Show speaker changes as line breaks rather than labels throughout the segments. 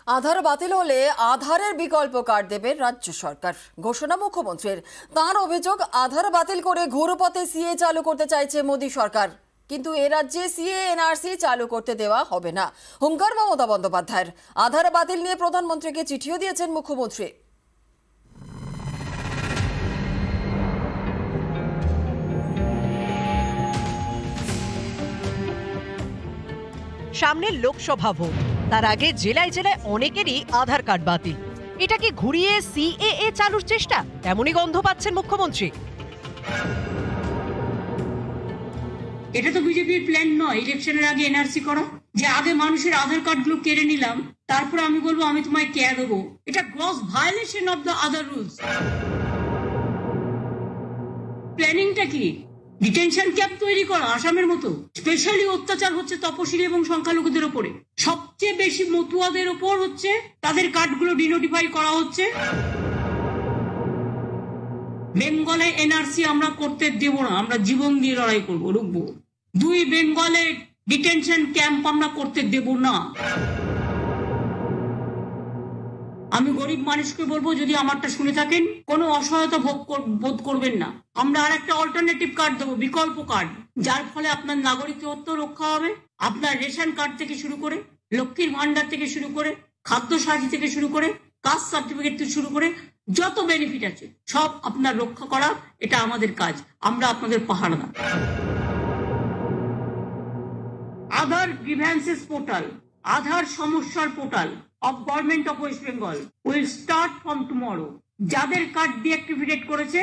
আধার বাতিল হলে আধারের বিকল্প কার্ড দেবে রাজ্য সরকার, ঘোষণা মুখ্যমন্ত্রীর। তাঁর অভিযোগ, আধার বাতিল করে ঘুরপথে সিএ চালু করতে চাইছে মোদী সরকার, কিন্তু এ রাজ্যে সিএ এনআরসি চালু করতে দেওয়া হবে না। হুঙ্কার মমতা বন্দ্যোপাধ্যায়ের। আধার বাতিল নিয়ে প্রধানমন্ত্রীকে চিঠিও দিয়েছেন মুখ্যমন্ত্রী।
সামনে লোকসভা ভোট, তার আগে জেলায় জেলায় অনেকেরই আধার কার্ড বাতিল। এটাকে ঘুরিয়ে সিএএ চালুর চেষ্টা, তেমনই গন্ধ পাচ্ছেন মুখ্যমন্ত্রী।
এটা তো বিজেপির প্ল্যান নয় ইলেকশনের আগে এনআরসি করা, যে আগে মানুষের আধার কার্ড গুলো কেড়ে নিলাম, তারপর আমি বলবো আমি তোমায় কে দেবো। এটা gross violation of the other rules. প্ল্যানিংটা কি? ডিটেনশন ক্যাম্প তৈরি করা আসামের মতো। স্পেশালি অত্যাচার হচ্ছে তপশিলি এবং সংখ্যালঘুদের উপরে, সবচেয়ে বেশি মতুয়াদের উপর হচ্ছে। তাদের কার্ডগুলো ডিনোটিফাই করা হচ্ছে। বেঙ্গলে এনআরসি আমরা করতে দেব না, আমরা জীবন দিয়ে লড়াই করবো, রুখবো। 2 বেঙ্গলে ডিটেনশন ক্যাম্প আমরা করতে দেব না। আমি গরিব মানুষকে বলবো, যদি আমারটা শুনে থাকেন, কোনো অসহায়তা বোধ করবেন না। আমরা আর একটা অল্টারনেটিভ কার্ড দেবো, বিকল্প কার্ড, যার ফলে আপনার নাগরিকত্ব রক্ষা হবে। আপনার রেশন কার্ড থেকে শুরু করে, লক্ষ্মীর ভান্ডার থেকে শুরু করে, খাদ্য সাথী থেকে শুরু করে, কাস্ট সার্টিফিকেট থেকে শুরু করে যত বেনিফিট আছে সব আপনার রক্ষা করা, এটা আমাদের কাজ। আমরা আপনাদের পাহাড়দার। আধার গ্রিভ্যান্সেস পোর্টাল, আধার সমস্যার portal of Government of West Bengal will start from tomorrow. যাদের কার্ড ডিঅ্যাক্টিভেট করেছে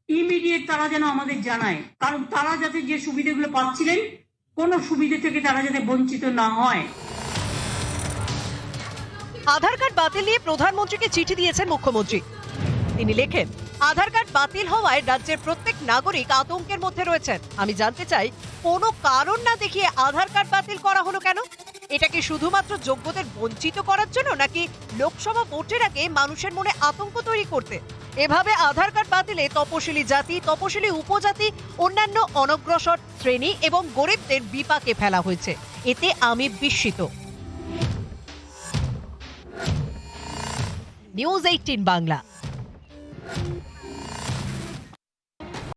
ইমিডিয়েট তারা যেন আমাদের জানায়, কারণ তারা যাতে যে সুবিধাগুলো পাচ্ছিলেন কোনো সুবিধা থেকে তারা যাতে বঞ্চিত না হয়।
আধার কার্ড বাতিল নিয়ে প্রধানমন্ত্রীকে চিঠি দিয়েছেন মুখ্যমন্ত্রী। তিনি লেখেন, আধার কার্ড বাতিল হওয়ায় রাজ্যের প্রত্যেক নাগরিক আতঙ্কের মধ্যে রয়েছেন। আমি জানতে চাই, কোনো কারণ না দেখিয়ে আধার কার্ড বাতিল করা হলো কেন? এটা কি শুধুমাত্র যোগ্যদের বঞ্চিত করার জন্য, নাকি লোকসভা ভোটের আগে মানুষের মনে আতঙ্ক তৈরি করতে? এভাবে আধার কার্ড বাতিলে তপশিলি জাতি, তপশিলি উপজাতি, অন্যান্য অনগ্রসর শ্রেণী এবং গরিবদের বিপাকে ফেলা হয়েছে। এতে আমি বিস্মিত। নিউজ 18 বাংলা।